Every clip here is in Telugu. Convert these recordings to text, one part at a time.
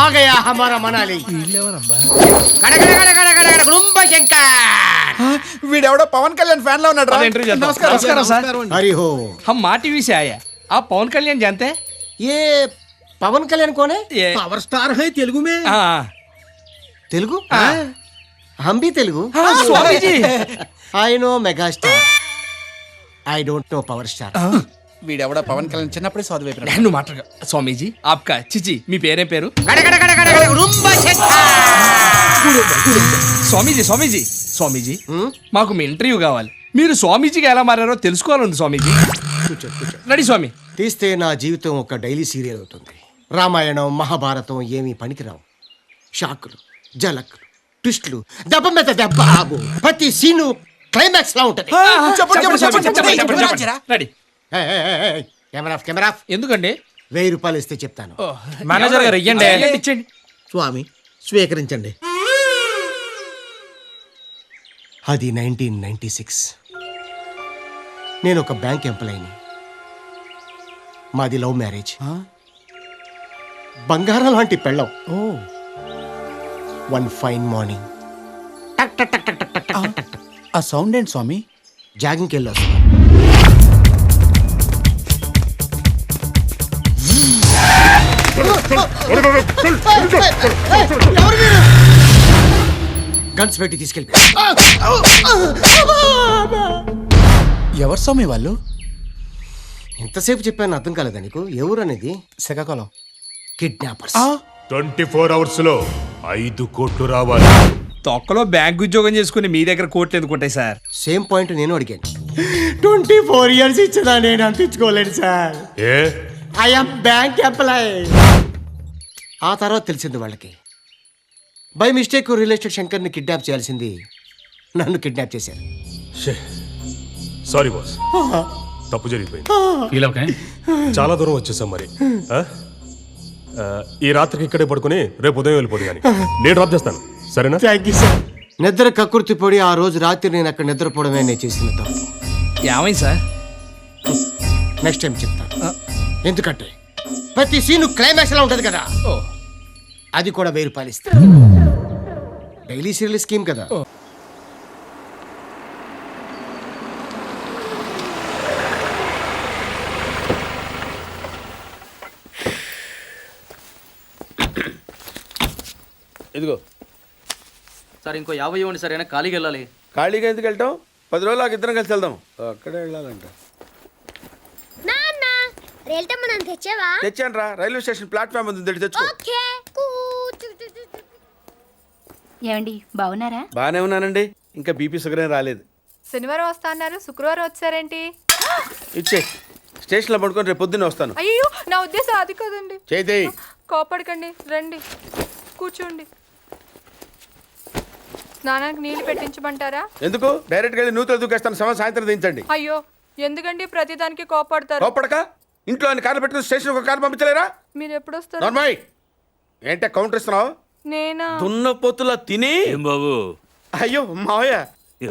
आ गया हमारा मनाली వీడెవడో పవన్ కళ్యాణ్ ఫ్యాన్ లో ఉన్నాడు नमस्कार सर। हरि हो। हम माँ टीवी से आए हैं। आप पवन कल्याण जानते हैं? ये पवन कल्याण कौन है? ये पावर स्टार है तेलुगु में। हाँ तेलुगु? हम भी तेलुगु। हाँ, Swami ji. I know mega star, I don't know power star. వీడెవడో పవన్ కళ్యాణ్ చిన్నప్పుడే చదువు అయిపోయాడు. నేను మాట్లాడగా స్వామి जी आपका చిచి మీ పేరేం పేరు? స్వామీజీ మాకు మీ ఇంటర్వ్యూ కావాలి. మీరు స్వామీజీగా ఎలా మారారో తెలుసుకోవాలండి స్వామీజీ. రెడీ స్వామి. తీస్తే నా జీవితం ఒక డైలీ సీరియల్ అవుతుంది. రామాయణం మహాభారతం ఏమీ పనికిరావు. షాకులు, జలకులు, ట్విస్టులు, దెబ్బ మీద దెబ్బ, ఆగు. ప్రతి సీను క్లైమాక్స్ లా ఉంటది. రెడీ. Camera camera. ఎందుకండి? 1000 రూపాయలు ఇస్తే చెప్తాను. మేనేజర్ గారు ఇవ్వండి. ఇచ్చేయండి స్వామి స్వీకరించండి. అది 1996. నేను ఒక బ్యాంక్ ఎంప్లాయీని. మాది లవ్ మ్యారేజ్. బంగారం లాంటి పెళ్ళం. వన్ ఫైన్ మార్నింగ్ ఆ సౌండ్ ఏంటి స్వామి? జాగింగ్కి వెళ్ళి వస్తాను. గన్స్ పెట్టి తీసుకెళ్ళి. ఎవరు స్వామి వాళ్ళు? ఎంతసేపు చెప్పాను అర్థం కాలేదా నీకు? ఎవరు అనేది? శ్రీకాకుళం కిడ్నాపర్స్. 24 అవర్స్ లో 5 కోట్లు రావాలి. తొక్కలో బ్యాంక్ ఉద్యోగం చేసుకుని మీ దగ్గర కోట్లు ఎందుకుంటాయి సార్? సేమ్ పాయింట్ నేను అడిగాను. 24 ఇయర్స్ ఇచ్చదా నేను అందించుకోలేను సార్. ఏ ఐఎమ్ బ్యాంక్ ఎంప్లాయ్. ఆ తర్వాత తెలిసింది వాళ్ళకి. బై మిస్టేక్ రియల్ ఎస్టేట్ శంకర్ని కిడ్నాప్ చేయాల్సింది నన్ను కిడ్నాప్ చేశారు. సారీ బాస్, తప్పు జరిగిపోయింది. చాలా దూరం వచ్చేసాం మరి. ఈ రాత్రికి ఇక్కడే పడుకుని రేపు ఉదయం వెళ్ళిపోదు కానీ నేను డ్రాప్ చేస్తాను, సరేనా? Thank you sir. నిద్ర కక్కుర్తి పొడి ఆ రోజు రాత్రి నేను అక్కడ నిద్రపోవడమే నేను చేసిన తప్పు. ఏమైంది సార్? నెక్స్ట్ టైం చెప్తాను. ఎందుకంటే ప్రతి సీను క్లైమాక్స్ లా ఉంటది కదా. అది కూడా 1000 రూపాయలు ఇస్తా. డైలీ సీరియల్ స్కీమ్ కదా. ఇదిగో సార్ ఇంకో 50 ఇవ్వండి సార్. అయినా ఖాళీకి వెళ్ళాలి. ఖాళీగా ఎందుకు వెళ్తాం? 10 రోజులు నాకు ఇద్దరం కలిసి వెళ్దాం. అక్కడే వెళ్ళాలంట. తెచ్చాను రా, రైల్వే స్టేషన్ ప్లాట్ఫామ్ ఉంది, తెచ్చుకో. ఏమండి బాగున్నారా? బాగానే ఉన్నానండి. ఇంకా బీపీ షుగర్ ఏం రాలేదు. శనివారం వస్తా అన్నారు, శుక్రవారం వచ్చారేంటి? ఇచ్చే స్టేషన్లో పడుకొని రేపు పొద్దున్నే వస్తాను. అయ్యో నా ఉద్దేశం అది కాదండి. చేయి. కోపడకండి, రండి కూర్చోండి. స్నానానికి నీళ్లు పెట్టించమంటారా? ఎందుకు? డైరెక్ట్గా వెళ్ళి నూతులు దూకేస్తాను. సాయంత్రం దించండి. అయ్యో ఎందుకండి ప్రతిదానికి కోపడతారు? కోపడక ఇంట్లో అన్ని కార్లు పెట్టుకుని స్టేషన్ ఒక కారు పంపించలేరా? మీరు ఎప్పుడు వస్తారు? నార్మల్ ఏంటే కౌంటర్ ఇస్తున్నావు? నేనా? దున్నపోతులా తిని. ఏం బాబు? అయ్యో మావయ్య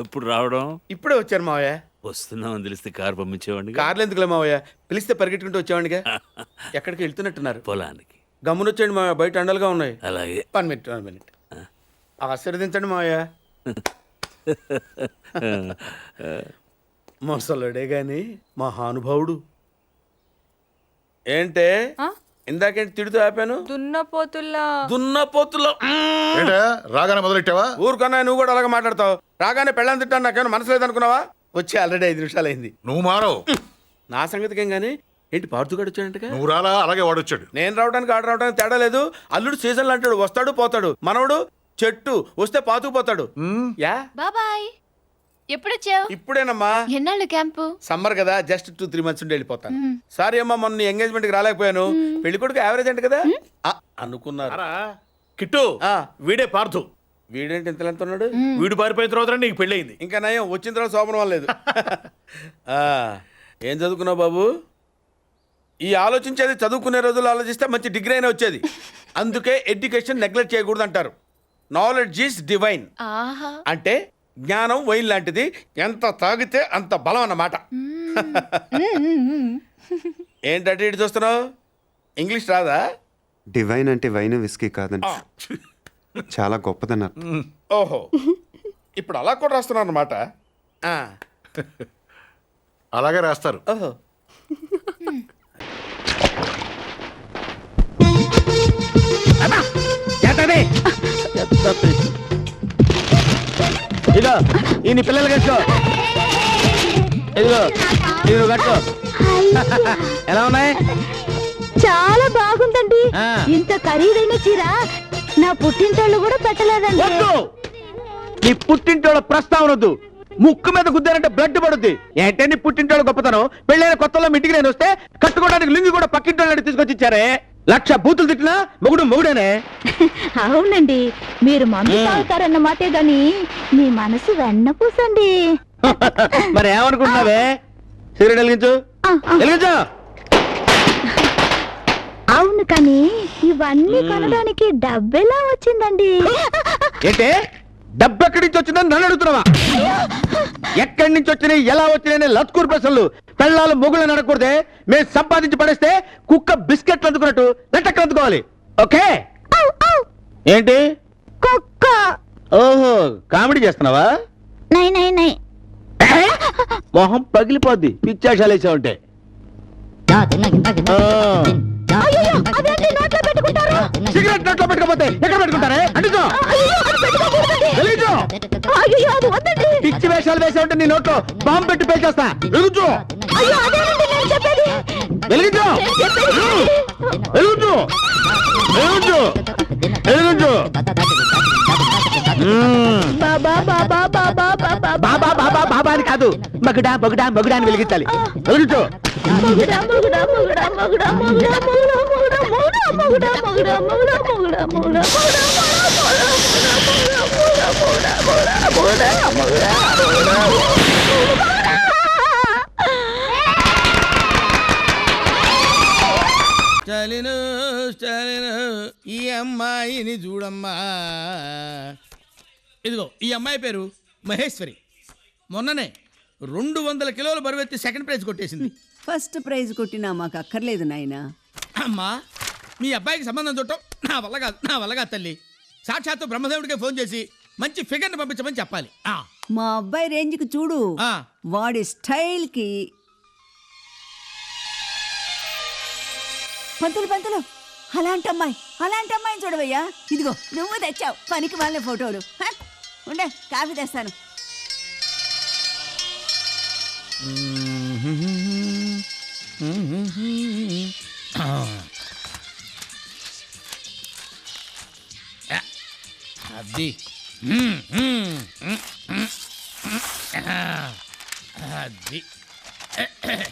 ఎప్పుడు రావడం? ఇప్పుడే వచ్చారు మావయ్య. వస్తున్నామని తెలిస్తే కారు పంపించేవాడిని. కార్లు ఎందుకులే మావయ్య, పిలిస్తే పరిగెట్టుకుంటూ వచ్చేవాడిగా. ఎక్కడికి వెళ్తున్నట్టున్నారు? పొలానికి. గమ్మునొచ్చేయండి మావయ్య, బయట అండలుగా ఉన్నాయి. అలాగే. 1 మినిట్. ఆశీర్వదించండి మావయ్య. మొసలుడే గాని మహానుభావుడు. ఏంటే ఇందాకేంటి తిడుతూ ఆపాను? దున్నపోతుల్లా. రాగానే మొదలెట్టావా? ఊరుకన్నా నువ్వు కూడా అలాగే మాట్లాడతావు. రాగానే పెళ్ళని తిట్టాను, నాకేమైనా మనసు లేదనుకున్నావా? వచ్చి ఆల్రెడీ 5 నిమిషాలు అయింది. నువ్వు మారవు. నా సంగతికి ఏం గానీ ఏంటి పార్తుగాడు వచ్చాడంటగా? నువ్వు రాలా, అలాగే వాడొచ్చాడు. నేను రావడానికి ఆడ రావడానికి తేడా లేదు. అల్లుడు సీజన్లు అంటాడు, వస్తాడు పోతాడు. మనవడు చెట్టు వస్తే పాతుకుపోతాడు. యా బాబాయ్ ఎప్పుడొచ్చావు? ఇప్పుడేనమ్మా. ఎన్నాళ్ళు క్యాంపు? సమ్మర్ కదా, జస్ట్ 2-3 మంత్స్ ఉండి వెళ్ళిపోతాను. సారీ అమ్మా, మొన్న ఎంగేజ్మెంట్ కి రాలేకపోయాను. పెళ్లి కొడుకు యావరేజ్ అంట కదా అనుకున్నారు. కిట్టు, వీడే పార్థు. వీడేంటి ఇంత ఎంత ఉన్నాడు? వీడు పారిపోయిన తర్వాత నీకు పెళ్ళయింది. ఇంకా నయం, వచ్చిన తర్వాత శోభనం లేదు. ఏం చదువుకున్నావు బాబు? ఈ ఆలోచించేది చదువుకునే రోజులు ఆలోచిస్తే మంచి డిగ్రీ అయినా వచ్చేది. అందుకే ఎడ్యుకేషన్ నెగ్లెక్ట్ చేయకూడదు అంటారు. Knowledge is divine. అంటే జ్ఞానం వైన్ లాంటిది, ఎంత తాగితే అంత బలం అన్నమాట. ఏంటంటే ఇటు చూస్తున్నావు? ఇంగ్లీష్ రాదా? డివైన్ అంటే వైన్ విస్కీ కాదండి, చాలా గొప్పదన్నారు. ఓహో, ఇప్పుడు అలా కూడా రాస్తున్నారు అనమాట. అలాగే రాస్తారు. ఓహో, ఇదో ఈ పిల్లలు కట్టుకో, ఇదిగో ఇదిగో కట్టుకో. ఎలా ఉన్నాయి? చాలా బాగుందండి. ఇంత ఖరీదైన చీర నా పుట్టింటోళ్ళు కూడా పెట్టలేదండి. వద్దు, నీ పుట్టింటోళ్ళ ప్రస్తావన వద్దు. ముక్కు మీద గుద్దారంటే బ్లడ్ పడుద్ది. ఏంటే నీ పుట్టింటోళ్ళ గొప్పతనం? పెళ్ళైన కొత్తలో మీ ఇంటికి నేను వస్తే కట్టుకోవడానికి లింగి కూడా పక్కింటోళ్ళని తీసుకొచ్చి ఇచ్చారే. 1,00,000 బూతులు తిట్టినా మొగుడేనే. అవునండి, మీరు మమ్మీ తాగుతారన్న మాటే గాని మీ మనసు వెన్నపూసండి. మరి ఏమనుకుంటున్నావే? సిగరెట్ వెలిగించు, వెలిగించు. అవును, కానీ ఇవన్నీ కొనడానికి డబ్బెలా వచ్చిందండి? ఏంటే డబ్బు ఎక్కడి నుంచి వచ్చిందని నన్ను అడుగుతున్నావా? ఎక్కడి నుంచి వచ్చినాయి, ఎలా వచ్చినాయి లత్కూరు ప్రశ్నలు. పెళ్ళాలు మొగుళ్ళని అడగకూడదే. మేము సంపాదించి పడేస్తే కుక్క బిస్కెట్లు అందుకున్నట్టు లెట్టెక్కలు అందుకోవాలి. ఓకే? ఏంటి కుక్క? ఓహో, కామెడీ చేస్తున్నావా? నై నై నై. మొహం పగిలిపోద్ది పిచ్చాశాలు వేసావుంటే. సిగరెట్ నోట్లో పెట్టుకోపోతే ఎక్కడ పెట్టుకుంటారే? అంటుకో, పిచ్చి వేషాలు వేసావుంటే నీ నోట్లో బాంబు పెట్టి పేల్చేస్తా. వెలుగుచు, వెలిగించు, వెలుగుచు, వెలుగుచు, వెలుగుచు. బాబా బాబా బాబా అని కాదు, మగుడా మగుడా మగుడా అని వెలిగించాలి. వెలుగుచు. స్టాలిను స్టాలిను ఈ అమ్మాయిని చూడమ్మా. ఇదిగో ఈ అమ్మాయి పేరు మహేశ్వరి. మొన్ననే 200 కిలోలు బరువెత్తి సెకండ్ ప్రైజ్ కొట్టేసింది. ఫస్ట్ ప్రైజ్ కొట్టినా మాకు అక్కర్లేదు నాయనా. అమ్మా, మీ అబ్బాయికి సంబంధం చూడటం నా వల్ల కాదు తల్లి. సాక్షాత్తు బ్రహ్మదేవుడికే ఫోన్ చేసి మంచి ఫిగర్ని పంపించమని చెప్పాలి. మా అబ్బాయి రేంజ్కి చూడు, వాడి స్టైల్కి. పంతులు అలాంటి అమ్మాయిని చూడవయ్యా. ఇదిగో నువ్వు తెచ్చావు పనికి వాళ్ళ ఫోటోలు. ఉండే కాఫీ తెస్తాను. అది అది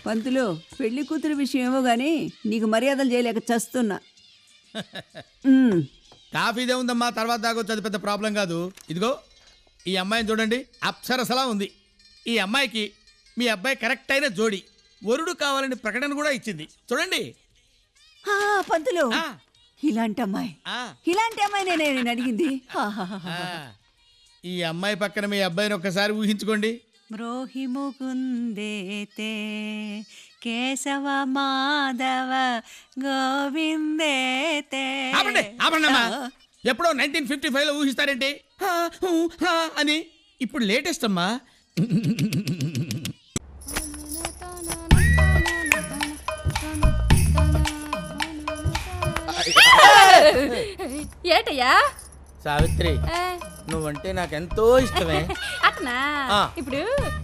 పంతులు, పెళ్లి కూతురు విషయం ఏమో గాని నీకు మర్యాదలు చేయలేక చస్తున్నా. కాఫీదే ఉందమ్మా, తర్వాత తాగొచ్చు, అది పెద్ద ప్రాబ్లం కాదు. ఇదిగో ఈ అమ్మాయిని చూడండి, అప్సరసలా ఉంది. ఈ అమ్మాయికి మీ అబ్బాయి కరెక్ట్ అయిన జోడి. వరుడు కావాలని ప్రకటన కూడా ఇచ్చింది. చూడండి. పంతులు, ఇలాంటి అమ్మాయి నేను అడిగింది. ఈ అమ్మాయి పక్కన మీ అబ్బాయిని ఒక్కసారి ఊహించుకోండి. బ్రోహి ముకుందేతే కేశవ మాధవ గోవిందేతే. ఆపండమ్మా, ఎప్పుడో 1955లో ఊహిస్తారేంటి అని. ఇప్పుడు లేటెస్ట్ అమ్మా. ఏటయ్యా? సావిత్రి, నువ్వంటే నాకెంతో ఇష్టమే. అట్నా? ఇప్పుడు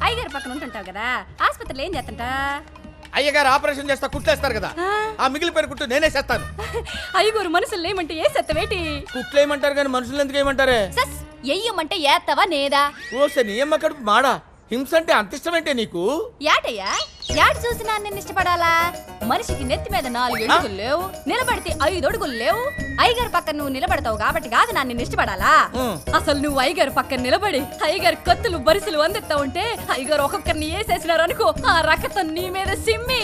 అయ్యగారి పక్కన ఉంటుంటావు కదా, ఆసుపత్రిలో ఏం చేస్తుంటా? అయ్యగారు ఆపరేషన్ చేస్తా కుట్లేస్తారు కదా, ఆ మిగిలిపోయిన కుట్టు నేనే చేస్తాను. అయ్యగారు మనుషులు ఏమంటే ఏ సెత్తవేటి? కుట్లు ఏమంటారు కానీ మనుషులు ఎందుకు ఏమంటారే? ఎయ్యమంటే ఏత్తవా నేదా? ఓసే నీ అమ్మ కడుపు మాడా. హింస అంటే అంత ఇష్టమేంటే నీకు? ఏటయ్యా, ఏడు చూసినా నిన్ను ఇష్టపడాలా? మనిషికి నెత్తి మీద 4 అడుగులు లేవు, నిలబడితే 5 అడుగులు లేవు. అయ్యగారు పక్కన నువ్వు నిలబడతావు కాబట్టి కాదు నా నిన్ను ఇష్టపడాలా? అసలు నువ్వు అయ్యగారు పక్కన నిలబడి అయ్యగారు కత్తులు బరిసెలు అందిస్తా ఉంటే అయ్యగారు ఒక్కొక్కరిని వేసేసినారు అనుకో, ఆ రకతం నీ మీద సిమ్మి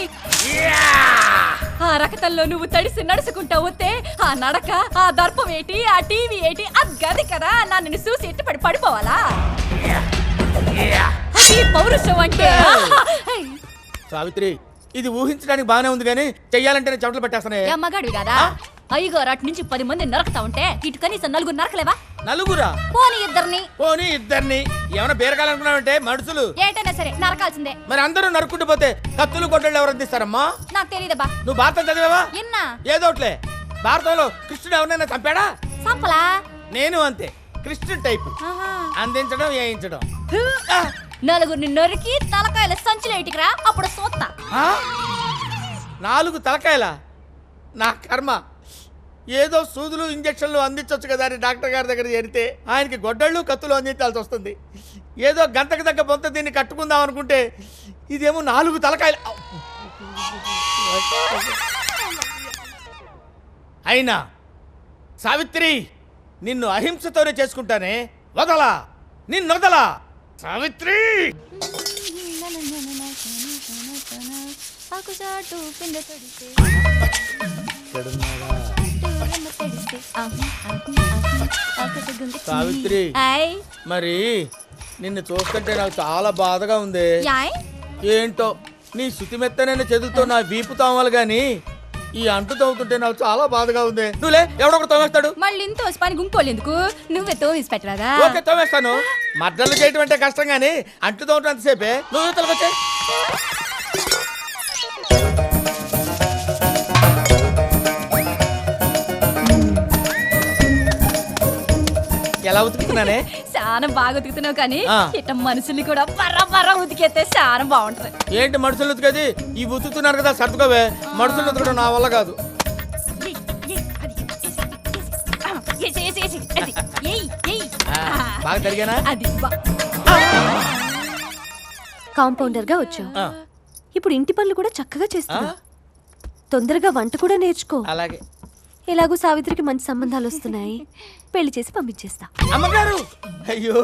ఆ రకతంలో నువ్వు తడిసి నడుచుకుంటా వస్తే ఆ నడక, ఆ దర్పం ఏంటి, ఆ టీవీ ఏంటి, ఆ గది కదా నా నిన్ను చూసి ఎట్టుపడి పడిపోవాలా? పౌరుషం అంటే. సావిత్రి, ఇది ఊహించడానికి బానే ఉంది కానీ చెయ్యాలంటే చెమటలు పెట్టేస్తానే. ఏ మగాడివి కదా అయ్యగారు అటు నుంచి 10 మంది నరకతా ఉంటే ఇటు కనీసం 4 నరకలేవా? నలుగురా? పోనీ ఇద్దరిని. పోనీ ఇద్దరిని. ఏమైనా బేరకాలనుకున్నావంటే మనుషులు ఏటైనా సరే నరకాల్సిందే. మరి అందరూ నరుక్కుంటూ పోతే కత్తులు కొట్టళ్ళు ఎవరు అందిస్తారమ్మా? నాకు తెలియదబ్బా. నువ్వు భారతం చదివావా? ఎన్నా ఏదోట్లే. భారతంలో కృష్ణుడు ఎవరినైనా చంపాడా? సంపలా. నేను అంతే, కృష్ణుడు టైపు. అందించడం వేయించడం. ఆ, 4 నరికి తలకాయల సంచులు ఇటుకురా అప్పుడు సోత్తా. 4 తలకాయల? నా కర్మ. ఏదో సూదులు ఇంజక్షన్లు అందించవచ్చు కదా అని డాక్టర్ గారి దగ్గర చేరితే ఆయనకి గొడ్డళ్ళు కత్తులు అందించాల్సి వస్తుంది. ఏదో గంతకు తగ్గ బొంత దీన్ని కట్టుకుందాం అనుకుంటే ఇదేమో 4 తలకాయలు. అయినా సావిత్రి, నిన్ను అహింసతోనే చేసుకుంటానే. వదలా, నిన్నొదలా సావిత్రి. సావిత్రి, మరి నిన్ను చూస్తుంటే నాకు చాలా బాధగా ఉంది. ఏంటో నీ శుతిమెత్తనైన చేతులతో నా వీపు తోమాలి గాని ఈ అంటు తవ్వుతుంటే నాకు చాలా బాధగా ఉంది. నువ్వులే, ఎవడొకడు తోమేస్తాడు. మళ్ళీ ఇంత పని గుంకోలు ఎందుకు? నువ్వే తోమేసి పెట్టరాదా? ఓకే, తోమేస్తాను. మద్దలు చేయటం అంటే కష్టం గానీ అంటు తోమటం అంతసేపే. నువ్వు తలకొచ్చే. ఎలా ఉతుకుతున్నానే? చాలా బాగా ఉతుకుతున్నావు కానీ ఇట్ట మనుషుల్ని కూడా బర్ర ఉతికేస్తే చాలా బాగుంటది. ఏంటి మనుషులు ఉతికేది? ఈ ఉతుకుతున్నారు కదా, సర్దుకోవే. మనుషులు ఉతకడం నా వల్ల కాదు. బాగా జరిగానా? కాంపౌండర్ గా వచ్చావు, ఇప్పుడు ఇంటి పనులు కూడా చక్కగా చేస్తున్నా. తొందరగా వంట కూడా నేర్చుకో. అలాగే. ఎలాగో సావిత్రికి మంచి సంబంధాలు వస్తున్నాయి, పెళ్లి చేసి పంపించేస్తా. అమ్మగారు, అయ్యో,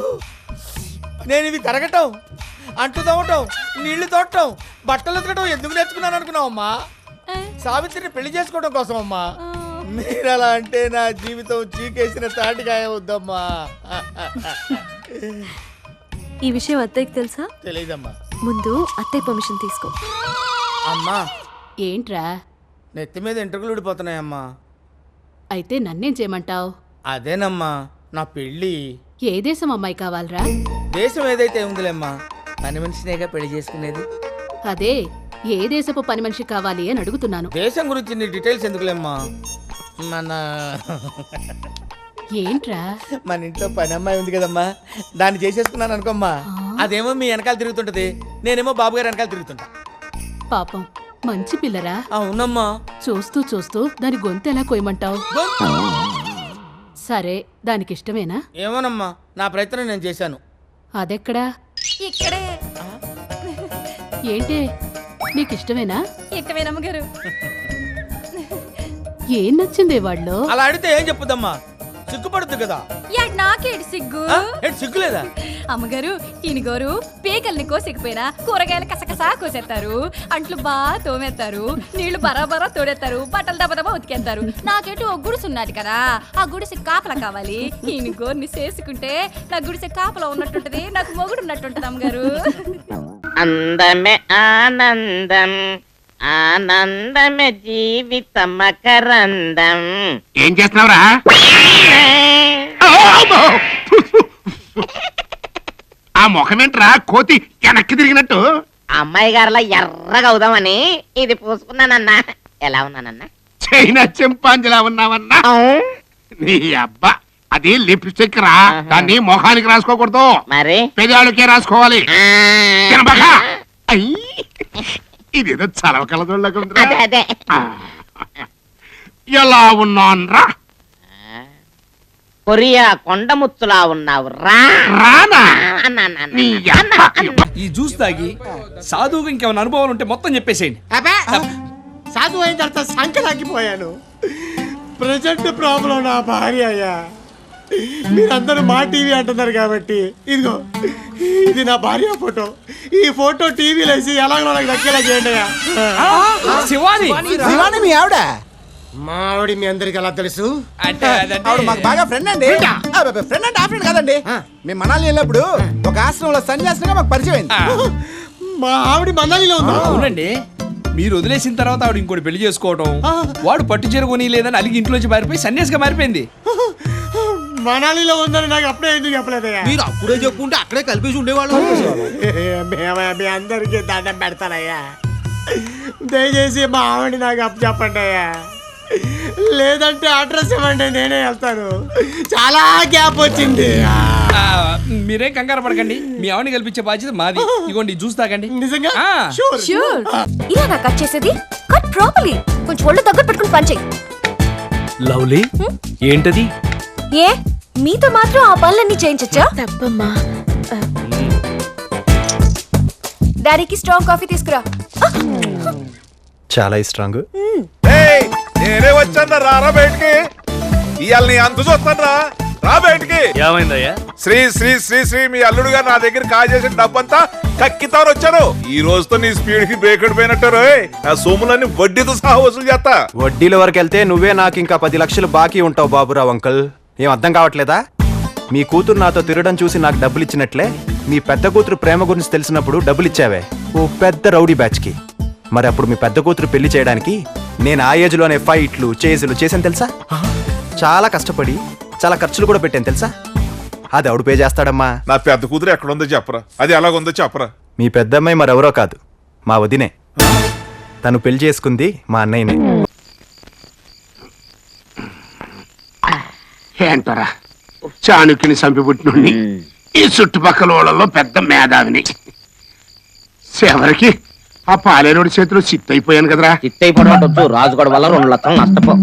నేను ఇవి కరగటం, అంటు తవ్వటం, నీళ్లు తోడటం, బట్టలు ఉతకటం ఎందుకు నేర్చుకున్నాను అనుకున్నావమ్మా? సావిత్రిని పెళ్లి చేసుకోవడం కోసం అమ్మా. మీరు అలా అంటే నా జీవితం చీకేసిన తాటికాయ వద్దమ్మా. ఈ విషయం అత్తయ్యకి తెలుసా? తెలీదమ్మా. ముందు అత్తయ్య పర్మిషన్ తీసుకో. అమ్మా, ఏంట్రా నెత్తి మీద ఎంట్రుకలు ఊడిపోతున్నాయమ్మా. అయితే నన్నేం చేయమంటావు? అదేనమ్మా, నా పెళ్ళి. ఏ దేశం అమ్మాయి కావాలరా? దేశం ఏదైతే ఉందిలేమ్మా, పని మనిషినేగా పెళ్లి చేసుకునేది. అదే, ఏ దేశపు పని మనిషి కావాలి అని అడుగుతున్నాను. దేశం గురించి నీ డీటెయిల్స్ ఎందుకులేమ్మా? ఏంట్రా? మన ఇంట్లో పని అమ్మాయి ఉంది కదమ్మా, దాన్ని చేసేసుకున్నాను అనుకోమ్మా. అదేమో మీ వెనకాల తిరుగుతుంటది, నేనేమో బాబు గారి వెనకాల తిరుగుతుంటా. పాపం, మంచి పిల్లరా. అవునమ్మా. చూస్తూ చూస్తూ దాని గొంతు ఎలా కోయమంటావు? సరే, దానికి ఇష్టమేనా? ఏమోనమ్మా, నా ప్రయత్నం నేను చేశాను. అదెక్కడా? ఇక్కడే. ఏంటే, నీకు ఇష్టమేనా? ఇష్టమేనమ్మగారు. ఏం నచ్చింది వాళ్ళు? అలా అడిగితే ఏం చెప్పుదమ్మా, సిగ్గుపడుతుంది కదా. నాకేడు సిగ్గు? సిగ్గులేదా? అమ్మగారు, ఈయనగారు పేకల్ని కోసికపోయినా కూరగాయలు కసకసా కోసేస్తారు, అంట్లు బాగా తోమేస్తారు, నీళ్లు బరాబరా తోడేస్తారు, బట్టలు దబదబా ఉతికేస్తారు. నాకేటు ఒక గుడిసి ఉన్నది కదా, ఆ గుడిసి కాపలా కావాలి. ఈయన గోర్ని చేసుకుంటే నా గుడిసి కాపలా ఉన్నట్టుంటది, నాకు మొగుడు ఉన్నట్టుంటది. అమ్మగారు, అందమే ఆనందం, ఆనందమే జీవిత మకరందం. ఏం చేస్తున్నావురా? ఆ ముఖమేంట్రా కోతి వెనక్కి తిరిగినట్టు? అమ్మాయి గారిలా ఎర్రగా అవుదామని ఇది పూసుకున్నానన్నా. ఎలా ఉన్నానన్నా? చైనా చింపాంజిలా ఉన్నావన్నా. నీ అబ్బా, అది లిప్స్టిక్ రా, దాన్ని మొఖానికి రాసుకోకూడదు, మరి పెదాలకే రాసుకోవాలి. ఇదేదో చలవ కలదోళ్ళకుంది. అదే ఎలా ఉన్నాన్రా? కొరియా కొండముచ్చులా ఉన్నావు రా. రానా? ఈ జ్యూస్ తాగి సాధువుకి ఇంకేమైనా అనుభవాలు ఉంటే మొత్తం చెప్పేసేయండి. సాధువు అయిన తర్వాత సంకలాగిపోయాను. ప్రజెంట్ ప్రాబ్లం నా భార్య అయ్యా. మీరందరూ మా టీవీ అంటున్నారు కాబట్టి ఇదిగో, ఇది నా భార్య ఫోటో. ఈ ఫోటో టీవీలో వేసి ఎలాగో దక్కేలా చేయండి అయ్యా. శివాని, శివాని మీ ఆవిడ? మా ఆవిడ మీ అందరికి ఎలా తెలుసు? అంటే ఆవిడ మాకు బాగా ఫ్రెండ్ అండి. ఫ్రెండ్ అంటే ఆ ఫ్రెండ్ కాదండి. మేము మనాలి వెళ్ళినప్పుడు ఒక ఆశ్రమంలో సన్యాసిగా మాకు పరిచయం అయింది. మా ఆవిడ మనాలిలో ఉందా? అవునండి. మీరు వదిలేసిన తర్వాత ఆవిడ ఇంకోటి పెళ్లి చేసుకోవడం, వాడు పట్టు చీర కొని లేదని అలిగి ఇంట్లోంచి మారిపోయి సన్యాసిగా మారిపోయింది. మనాలిలో ఉందని నాకు అప్పుడే ఎందుకు చెప్పలేదయ్యా? మీరు అప్పుడే చెప్పుంటే అక్కడే కలిపేసి ఉండేవాళ్ళు. మీ అందరికీ దండం పెడతానయ్యా, దయచేసి మా ఆవిడ నాకు అప్పు చెప్పండి అయ్యా, లేదంటే అడ్రస్ ఇవ్వండి, నేనే వెళ్తాను. చాలా గ్యాప్ వచ్చింది. మీరేం కంగారు పడకండి, మీ ఆవిడని కల్పించే బాధ్యత మాది. ఇగోండి జ్యూస్ తాగండి. నిజంగా? ష్యూర్. ఇలా నా కట్ చేసేది? Cut properly. కొంచెం ఒళ్ళు దగ్గర పెట్టుకుని పని చెయ్యి. లవ్లీ, ఏంటది? ఏ మీతో మాత్రం ఆ పనులన్నీ చేయించచ్చా? తప్పమ్మా. డాడీకి స్ట్రాంగ్ కాఫీ తీసుకురా. చాలా స్ట్రాంగ్. నేనే వచ్చాను, రారా బయటికి. ఇవాళ నీ అంత చూస్తాను, రా బయటికి. ఏమైందయ్యా? శ్రీ శ్రీ శ్రీ శ్రీ మీ అల్లుడుగా నా దగ్గర కాజేసిన డబ్బంతా కక్కితారు వచ్చాను. ఈ రోజుతో నీ స్పీడ్ కి బ్రేక్ అయిపోయినట్టు ఆ సొమ్ములన్నీ వడ్డీతో సహా వసూలు చేస్తా. వడ్డీల వరకు వెళ్తే నువ్వే నాకు ఇంకా 10 లక్షలు బాకీ ఉంటావు బాబురావు అంకుల్. ఏం అర్థం కావట్లేదా? మీ కూతురు నాతో తిరగడం చూసి నాకు డబ్బులు ఇచ్చినట్లే మీ పెద్ద కూతురు ప్రేమ గురించి తెలిసినప్పుడు డబ్బులు ఇచ్చావే ఓ పెద్ద రౌడీ బ్యాచ్ కి. మరి అప్పుడు మీ పెద్ద కూతురు పెళ్లి చేయడానికి నేను ఆ ఏజ్ లోనే ఫైట్లు చేజులు చేశాను తెలుసా? చాలా కష్టపడి చాలా ఖర్చులు కూడా పెట్టాను తెలుసా? అది ఎవడు పే చేస్తాడమ్మా? నా పెద్ద కూతురు ఎక్కడుందో చెప్పరా, అది ఎలాగుందో చెప్పరా. మీ పెద్దమ్మాయి మరెవరో కాదు, మా వదినే. తను పెళ్లి చేసుకుంది మా అన్నయ్యనే. ఏంటరా చాణుక్యుని చంపిపుట్టినుండి ఈ చుట్టుపక్కల వాళ్ళలో పెద్ద మేధావిని. చివరికి ఆ పాలేరుడి చేతిలో చిత్తైపోయాను కదరా. చిత్తైపోవడం రాజుగోడ వల్ల 2 లక్షలు నష్టపో.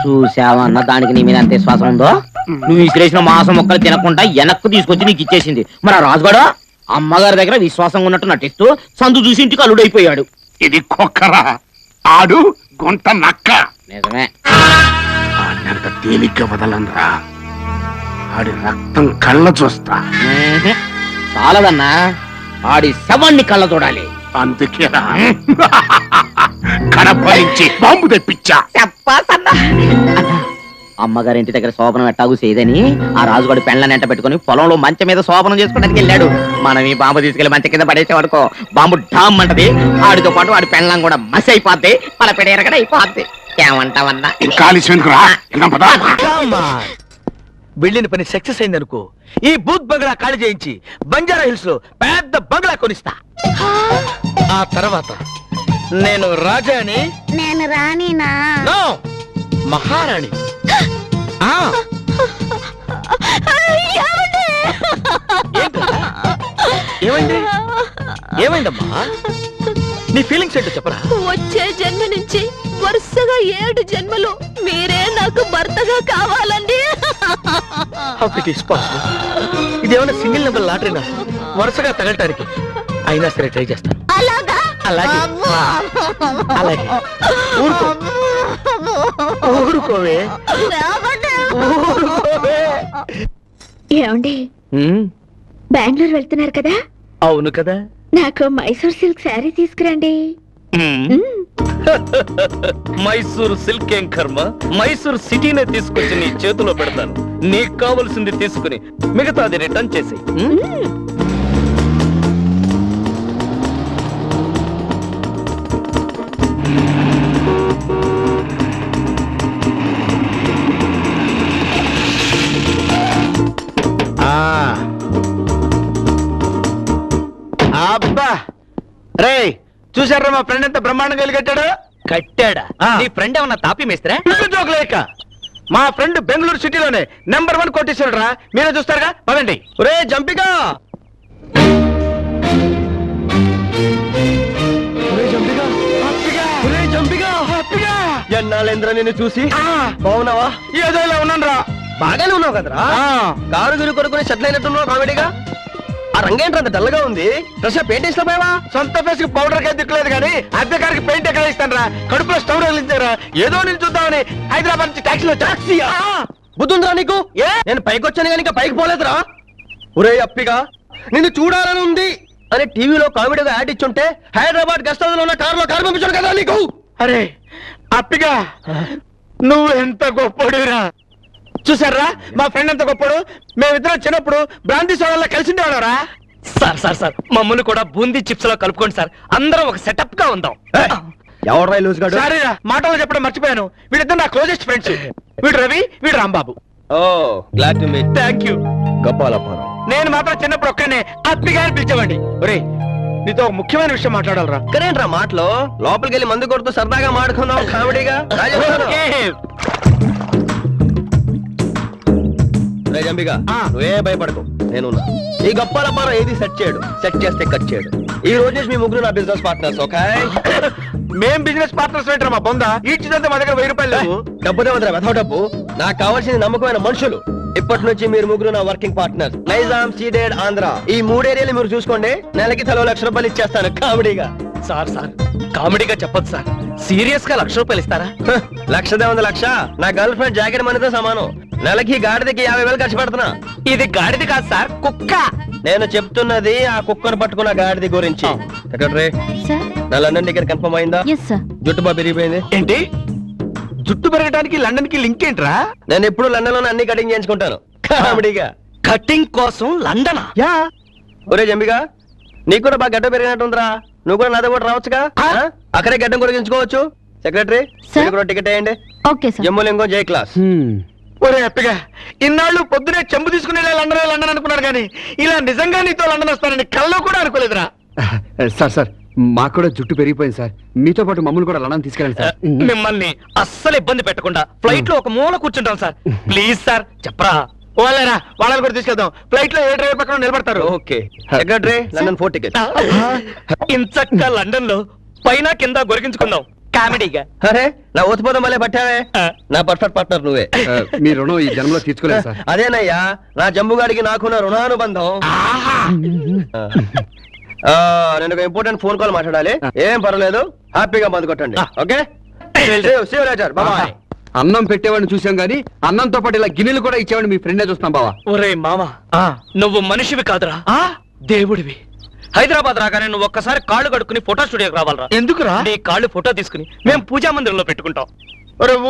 చూసావన్న దానికి నీ మీద అంత విశ్వాసం ఉందో? నువ్వు విసిరేసిన మాంసం మొక్కలు తినకుండా వెనక్కు తీసుకొచ్చి నీకు ఇచ్చేసింది. మరి ఆ రాజుగోడ అమ్మగారి దగ్గర విశ్వాసంగా ఉన్నట్టు నటిస్తూ సందు చూసి ఇంటికి అల్లుడైపోయాడు. ఇది కుక్కరా, ఆడు గుంట నక్క. నిజమే. ఆడినంత తేలిగ్గా వదలనరా, ఆడి రక్తం కళ్ళ చూస్తా. చాలదన్నా, ఆడి శవాన్ని కళ్ళ చూడాలి. అందుకేరా కడప నుంచి బాంబు తెప్పించా. అమ్మగారింటి దగ్గర శోభనం ఎట్టాగు చేయదని ఆ రాజుగాడు పెండ్లని ఎంట పెట్టుకుని పొలంలో మంచం మీద శోభనం చేసుకోవడానికి వెళ్ళాడు. మనం ఈ బాంబు తీసుకెళ్లి మంచం కింద పడేసేవాడుకో బాంబు డామ్ అంటది. ఆడితో పాటు వాడి పెండ్లం కూడా మసి అయిపోద్ది, మన పెడేరగడ అయిపోద్ది. ఏమంటావన్నా? వెళ్ళిన పని సక్సెస్ అయింది అనుకో, ఈ బూత్ బంగ్లా ఖాళీ చేయించి బంజారా హిల్స్ లో పెద్ద బంగ్లా కొనిస్తా. ఆ తర్వాత నేను రాజాని, నేను రాణినా? నో, మహారాణి. ఏమైంది? ఏమైందమ్మా? నీ ఫీలింగ్స్ ఏంటో చెప్పరా. వచ్చే జన్మ నుంచి వరుసగా 7 జన్మలు మీరే నాకు భర్తగా కావాలండి. ఇదేమన్నా సింగిల్ నెంబర్ లాటరీనా వరుసగా తగలటానికి? అయినా సరే ట్రై చేస్తాను. అలాగా? అలాగే అలాగే. ఊరుకో, ఊరుకోవే, ఊరుకోవే. ఏమండి, బెంగళూరు వెళ్తున్నారు కదా? అవును కదా. నాకు మైసూర్ సిల్క్ శారీ తీసుకురండి. మైసూర్ సిల్క్ ఏం కర్మ, మైసూర్ సిటీనే తీసుకొచ్చి నీ చేతిలో పెడతాను. నీకు కావలసింది తీసుకుని మిగతాది రిటర్న్ చేసి. అబ్బా రే, చూసారా మా ఫ్రెండ్ ఎంత బ్రహ్మాండంగా కట్టాడు? కట్టాడా? నీ ఫ్రెండ్ ఏమన్నా తాపి మేస్త్రా? జోకులేక మా ఫ్రెండ్ బెంగళూరు సిటీలోనే నెంబర్ 1 కోటేశ్వరుడు రా. మీరే చూస్తారుగా, పదండి. ఒరే జంపిగా, ఎన్నాళ్ళేంద్ర నిన్ను చూసి. బాగున్నావా? ఏదో ఇలా ఉన్నాను రా. బాగానే ఉన్నావు కదరా. కారు గురి కొడుకుని సెటిల్ అయినట్టున్నావు కామెడీగా. ఆ రంగేంట్రా అంత డల్గా ఉంది? డ్రెస్ పెయింట్ వేసిన పోయావా? సొంత ఫేస్ కి పౌడర్ కి దిక్కులేదు కానీ అద్దె కారికి పెయింట్ ఎక్కడ ఇస్తాను రా. కడుపులో స్టవ్ రగిలించారా. ఏదో నేను చూద్దామని హైదరాబాద్ నుంచి టాక్సీలో టాక్సీయా? బుద్ధుందిరా నీకు? ఏ నేను పైకి వచ్చాను కానీ ఇంకా పైకి పోలేదురా. ఒరే అప్పిగా, నిన్ను చూడాలని ఉంది అని టీవీలో కామెడీగా యాడ్ ఇచ్చుంటే హైదరాబాద్ గెస్ట్ హౌస్ లో ఉన్న కారులో కారు పంపించాడు కదా నీకు. అరే అప్పిగా, నువ్వు ఎంత గొప్పడురా. చూసారా మా ఫ్రెండ్ ఎంత గొప్పడు. మేమిద్దరం చిన్నప్పుడు బ్రాంతి సోడాల్లో కలిసి ఉండేవాళ్ళరా. సార్ సార్ సార్ మమ్మల్ని కూడా బూందీ చిప్స్ లో కలుపుకోండి సార్ అందరం ఒక సెటప్ గా ఉందాం. ఎవరు రైలు గాడు? సారీ మాటలు చెప్పడం మర్చిపోయాను. వీళ్ళిద్దరు నా క్లోజెస్ట్ ఫ్రెండ్స్. వీడు రవి, వీడు Rambabu. Oh glad to meet. Thank you. గొప్పలపారం. నేను మాత్రం చిన్నప్పుడు ఒక్కనే అప్పిగా పిలిచేవాడి. ఒరే నీతో ఒక ముఖ్యమైన విషయం మాట్లాడాలరా. కరేంట్రా మాటలు లోపలికి వెళ్ళి మందు కొడుతూ సరదాగా మాడుకుందాం కామెడీగా. జంబిగా నువ్వే భయపడకు, నేను ఈ గొప్పలపారం ఏది సెట్ చేయడు, సెట్ చేస్తే కట్ చేయడు. ఈ రోజు నుంచి మీ ముగ్గురు నా బిజినెస్ పార్ట్నర్స్. ఓకే? మేం బిజినెస్ పార్ట్నర్స్ ఏంటారు మా బొంద. ఈడ్చిదంతా మా దగ్గర 1000 రూపాయలు లేవు. డబ్బుదే వద్దరా వెధవ డబ్బు. నాకు కావాల్సింది నమ్మకమైన మనుషులు. ఇప్పటి నుంచి మీరు ముగ్గురు నా వర్కింగ్ పార్ట్నర్. నైజాం, సీడెడ్, ఆంధ్ర ఈ 3 ఏరియాలు మీరు చూసుకోండి. నెలకి తలో 1,00,000 రూపాయలు ఇచ్చేస్తాను కామెడీగా. సార్ సార్ కామెడీగా చెప్పొద్దు సార్, సీరియస్ గా 1,00,000 రూపాయలు ఇస్తారా? 1,00,000 నా గర్ల్ ఫ్రెండ్ జాకెట్ మనీతో సమానం. నెలకి గాడిదకి 50,000 ఖర్చు పెడుతున్నా. ఇది గాడిది కాదు సార్, కుక్క. నేను చెప్తున్నది ఆ కుక్కను పట్టుకున్న గాడిద గురించి. సెక్రటరీ, నా లండన్ టికెట్ కన్ఫర్మ్ అయిందా? జుట్టు బాగా పెరిగిపోయింది. ఏంటి జుట్టు పెరగడానికి లండన్ కి లింక్ ఏంట్రా? నేను ఎప్పుడు లండన్ లోనే అన్ని కటింగ్ చేయించుకుంటాను కామెడీగా. కటింగ్ కోసం లండన్? ఒరే జంబిగా, నీకు కూడా బాగా గడ్డ పెరిగినట్టుందిరా. నువ్వు కూడా నాతో కూడా రావచ్చుగా, అక్కడే గడ్డం కొరిగించుకోవచ్చు. సెక్రటరీ కూడా టికెట్ వేయండి. జమ్మూలింగం జై క్లాస్. ఒరే అప్పగా, ఇన్నాళ్ళు పొద్దునే చెంబు తీసుకుని లండన్ లండన్ అనుకున్నారు కానీ ఇలా నిజంగా నీతో లండన్ వస్తానని కల్లో కూడా అనుకోలేదురా. సార్ సార్ మాకు కూడా జుట్టు పెరిగిపోయింది సార్. మీతో పాటు మమ్మల్ని కూడా లండన్ తీసుకెళ్ళండి సార్. మిమ్మల్ని అస్సలు ఇబ్బంది పెట్టకుండా ఫ్లైట్ లో ఒక మూల కూర్చుంటాం సార్. ప్లీజ్ సార్ చెప్పరా. వాళ్ళరా వాళ్ళని కూడా తీసుకెళ్దాం. ఫ్లైట్ లో ఏ డ్రైవర్ పక్కన నిలబడతారు. Okay secretary, London 4 ticket. ఇంచక్క లండన్ లో పైన కింద గొరిగించుకుందాం కామెడీగా. అరే నా ఓతిపోదాం మళ్ళీ పట్టావే. నా పర్ఫెక్ట్ పార్ట్నర్ నువ్వే. మీ రుణం ఈ జన్మలో తీర్చుకోలేదు సార్. అదేనయ్యా నా జంబుగాడికి నాకున్న రుణానుబంధం. నేను ఒక ఇంపార్టెంట్ ఫోన్ కాల్ మాట్లాడాలి. ఏం పర్వాలేదు, హ్యాపీగా మందు కొట్టండి. ఓకే? బాయ్. అన్నం పెట్టేవాడిని చూసాం గానీ అన్నంతో పాటు ఇలా గిన్నెలు కూడా ఇచ్చేవాడిని మీ ఫ్రెండే చూస్తాం బావా. ఒరే మామా, నువ్వు మనిషివి కాదురా, దేవుడివి. హైదరాబాద్ రాగానే నువ్వు ఒక్కసారి కాళ్ళు కడుక్కుని ఫోటో స్టూడియోకి రావాలరా. ఎందుకురా? నీ కాళ్ళు ఫోటో తీసుకుని మేము పూజా మందిరంలో పెట్టుకుంటాం.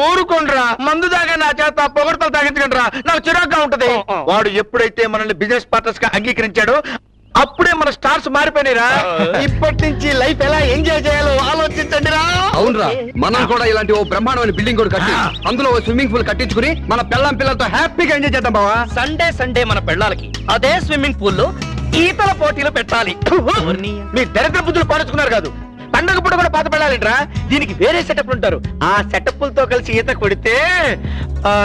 ఊరుకోండ్రా, మందు దాగా నా చేత పొగడతలు తాగించకండి రా, నాకు చిరాగ్గా ఉంటది. వాడు ఎప్పుడైతే మనల్ని బిజినెస్ పార్ట్నర్స్ గా అంగీకరించాడో అప్పుడే మన స్టార్స్ మారిపోయినారా. ఇప్పటి నుంచి లైఫ్ ఎలా ఎంజాయ్ చేయాలో ఆలోచించండి రా. అవునరా, మనం కూడా ఇలాంటి ఓ బ్రహ్మాండమైన బిల్డింగ్ కూడా కట్టి అందులో ఓ స్విమ్మింగ్ పూల్ కట్టించుకుని మన పిల్లలతో హ్యాపీగా ఎంజాయ్ చేద్దాం బావా. సండే మన పెళ్ళాలకి అదే స్విమ్మింగ్ పూల్ లో ఈతల పోటీలు పెట్టాలి. మీ దరిద్ర బుద్ధులు పాడుచుకున్నారు కాదు, పండగ పూట కూడా పాత పెళ్ళాలింట్రా. దీనికి వేరే సెటప్ ఉంటారు. ఆ సెటప్ తో కలిసి ఈత కొడితే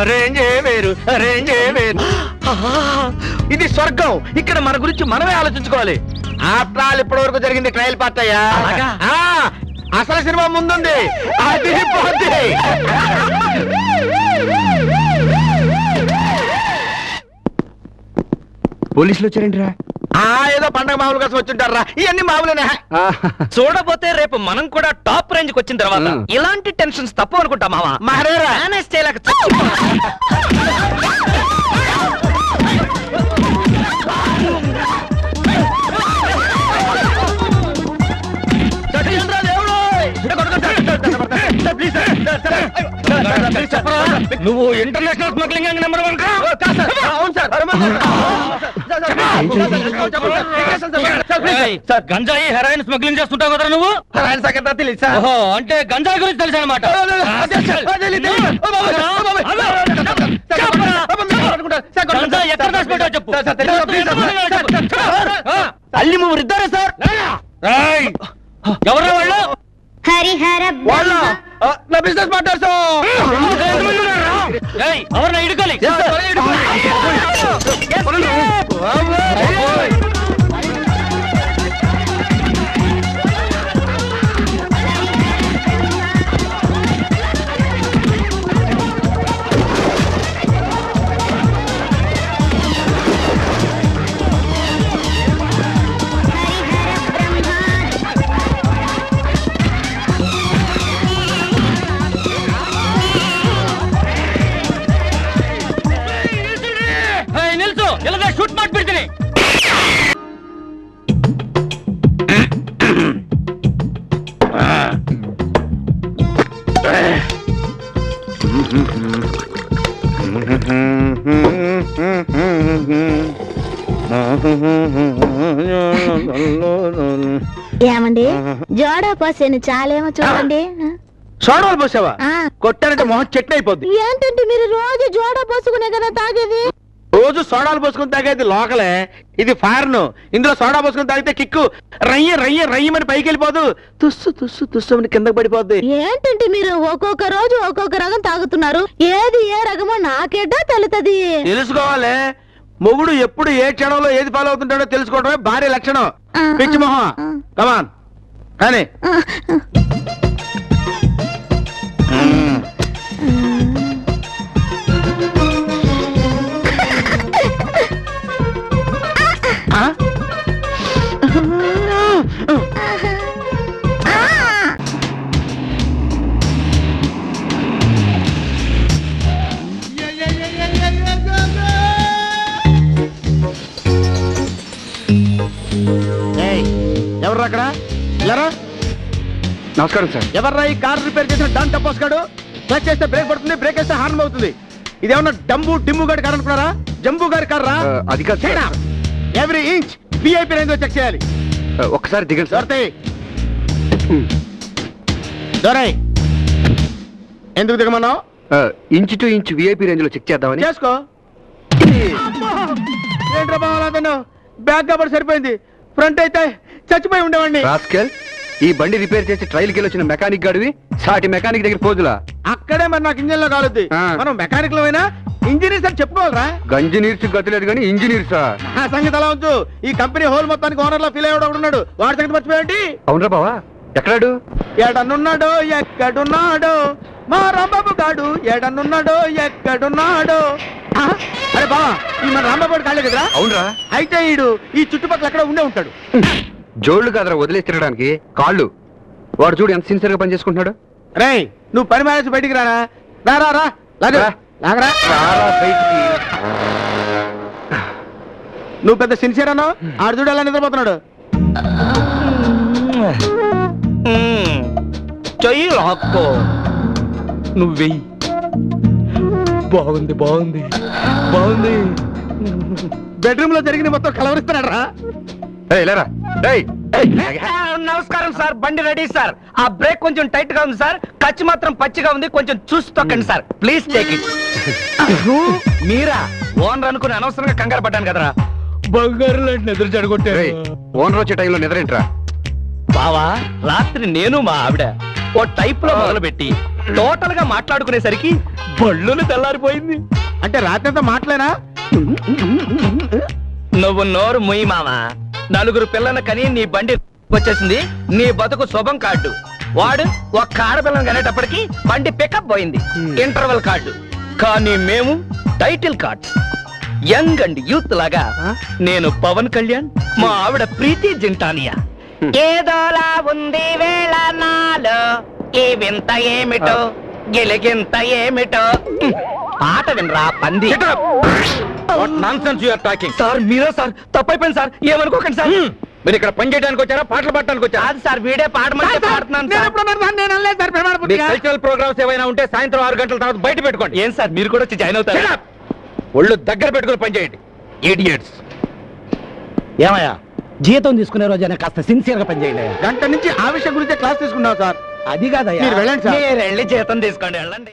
రేంజే వేరు, రేంజే వేరు. ఇది స్వర్గం. ఇక్కడ మన గురించి మనమే ఆలోచించుకోవాలి. ఆఫ్టర్ ఆల్ ఇప్పటి వరకు జరిగింది ట్రయల్ పార్ట్ అయ్యా. అసలు సినిమా ముందుంది, అది పోతే. పోలీసులు వచ్చారేంటిరా? ఏదో పండగ మామూలు కోసం వచ్చింటారా. ఇవన్నీ మామూలునే. చూడబోతే రేపు మనం కూడా టాప్ రేంజ్ కి వచ్చిన తర్వాత ఇలాంటి టెన్షన్స్ తప్పు అనుకుంటా మావా. మేనేజ్ చేయలేక నువ్వు ఇంటర్నేషనల్ స్మగ్లింగ్ నెంబర్ 1. అవును సార్. గంజాయి హెరాయిన్ స్మగ్లింగ్ చేస్తుంటావు కదా నువ్వు. హెరాయిన్ సంగతి తెలియదు సార్. అంటే గంజాయి గురించి తెలుసు అనమాట. ఎక్కడ దాచిపెట్టావు చెప్పు. అల్లి మూడు ఇద్దరే సార్. ఎవరు వాళ్ళు? హరిహర వాళ్ళ నా బిజినెస్ పార్ట్నర్స్. ఎవరు నా ఇడుకోలి. ఏమండి జోడా పోసాను చాలేమో చూడండి. సోడాలు పోసావా? కొట్టానంటే మొహం చట్నీ అయిపోద్ది. ఏంటంటే మీరు రోజు జోడా పోసుకునే కదా తాగేది. రోజు సోడాలు పోసుకుని తాగేది లోకలే, ఇది ఫారెన్. ఇందులో సోడా పోసుకుని తాగితే కిక్కు రయ్య రయ్య రయ్యమని పైకి వెళ్ళిపోదు, తుస్సు తుస్సు తుస్సు అని కిందకి పడిపోద్ది. ఏంటంటే మీరు ఒక్కొక్క రోజు ఒక్కొక్క రకం తాగుతున్నారు, ఏది ఏ రకమో నాకేటో తెలుతది. తెలుసుకోవాలి. మొగుడు ఎప్పుడు ఏ క్షణంలో ఏది ఫాలో అవుతుంటాడో తెలుసుకోవడమే భార్య లక్షణం. పిచ్చి మొహం, కమాన్ కానీ ఎవర్రా అక్కడ? ఎలారా? నమస్కారం సార్. ఎవర్రా ఈ కార్ రిపేర్ చేసిన డాన్ టపోస్ గాడు? క్లచ్ చేస్తే బ్రేక్ పడుతుంది, బ్రేక్ చేస్తే హార్న్ అవుతుంది. ఇదేమన్నా డంబు డిమ్ము గారి కార్ అనుకున్నారా? జంబు గారి కార్ రా. అది కాదు sir. Every inch VIP range లో చెక్ చేయాలి. ఒక్కసారి దిగండి సార్. దొరై ఎందుకు దిగమన్నావు? Inch to inch VIP range లో చెక్ చేద్దామని. చేసుకో. ఏంట్రా బాగా బ్యాక్ కాబట్టి సరిపోయింది, ఫ్రంట్ అయితే చచ్చిపోయి ఉండేవాడిని. రాస్కెల్, ఈ బండి రిపేర్ చేసి ట్రైల్ కి వచ్చిన మెకానిక్ గాడివి సాటి మెకానిక్ దగ్గర పోజులా? అక్కడే మరి నాకు ఇంజన్ లో కాలుద్ది. మనం మెకానిక్ లో అయినా ఇంజనీర్స్ అని చెప్పుకోవాలరా? గంజినీర్స్ గతిలేదు కానీ ఇంజనీర్సా? ఆ సంగతి అలా ఉంచు. ఈ కంపెనీ హోల్ మొత్తానికి ఓనర్ లో ఫీల్ అయ్యాడు ఉన్నాడు, వాడి సంగతి మర్చిపోయాటి. అవునరా బావా, ఎక్కడాడు? ఎడనున్నాడో ఎక్కడున్నాడో మా రాంబాబు గాడు, ఎడనున్నాడో ఎక్కడున్నాడో. అరే బావా, ఈ మన రాంబాబు కాలే కదరా? అవునరా. అయితే ఈడు ఈ చుట్టుపక్కల ఎక్కడ ఉండే ఉంటాడు. జోళ్లు కాదరా వదిలేసి తిరగడానికి, కాళ్ళు. వాడు చూడు ఎంత సిన్సియర్ గా పని చేసుకుంటున్నాడు. రే నువ్వు పని మేనేజ్ బయటికి రారా. రా రా రా లాగరా. బయటికి. నువ్వు పెద్ద సిన్సియర్ అన్నావు, ఆడు చూడు ఎలా నిద్రపోతున్నాడు. చెయ్యి లాక్కో, నువ్వెయ్యి. బాగుంది బాగుంది బాగుంది. బెడ్రూమ్ లో జరిగిన మొత్తం కలవరిస్తున్నాడు రా. నమస్కారం సార్, బండి రెడీ సార్. ఆ బ్రేక్ కొంచెం టైట్ గా ఉంది సార్, ఖర్చు మాత్రం పచ్చిగా ఉంది, కొంచెం చూసి తొక్కండి సార్ ప్లీజ్. Take it. మీరా ఓనర్ అనుకుని అనవసరంగా కంగారు పడ్డాను కదరా. బంగారు లాంటి నిద్ర చెడగొట్టారు. ఓనర్ వచ్చే టైంలో నిద్రేంట్రా? బావా, రాత్రి నేను మా ఆవిడ ఓ టైప్ లో మొదలు పెట్టి టోటల్ గా మాట్లాడుకునేసరికి బళ్ళును తెల్లారిపోయింది. అంటే రాత్రి అంతా మాటలేనా? నువ్వు నోరు ముయ్యి మామా. నలుగురు పిల్లలు కని నీ బండి వచ్చేసింది, నీ బతుకు శుభం కార్డు. వాడు ఒక్క ఆడపిల్లని కనేటప్పటికి బండి పికప్ పోయింది, ఇంటర్వెల్ కార్డు. కానీ మేము title card, young and youth లాగా. నేను పవన్ కళ్యాణ్, మా ఆవిడ ప్రీతి జింటానియా. ఏదోలా ఉంది వేళ నాలో, ఈ వింత ఏమిటో గిలిగింత ఏమిటో. పాట వినరా పంది. సార్ మీరే సార్, తప్పైపోయింది సార్, ఏమనుకోకండి సార్. మీరు ఇక్కడ పని చేయడానికి వచ్చారా, పాటలు పాడటానికి వచ్చారా? కాదు సార్, వీడే పాడమంటే పాడుతున్నాను సార్. కల్చరల్ ప్రోగ్రామ్స్ ఏమైనా ఉంటే సాయంత్రం 6 గంటల తర్వాత బయట పెట్టుకోండి. ఏం సార్ మీరు కూడా వచ్చి జాయిన్ అవుతారు? ఒళ్ళు దగ్గర పెట్టుకుని పని చేయండి. ఇడియట్స్. ఏమయ్యా, జీతం తీసుకునే రోజైనా కాస్త సిన్సియర్ గా పనిచేయండి. గంట నుంచి ఆ విషయం గురించి క్లాస్ తీసుకున్నావు సార్. అది కాదయ్యా, మీరు వెళ్ళండి సార్. మీరు వెళ్ళి జీతం తీసుకోండి, వెళ్ళండి.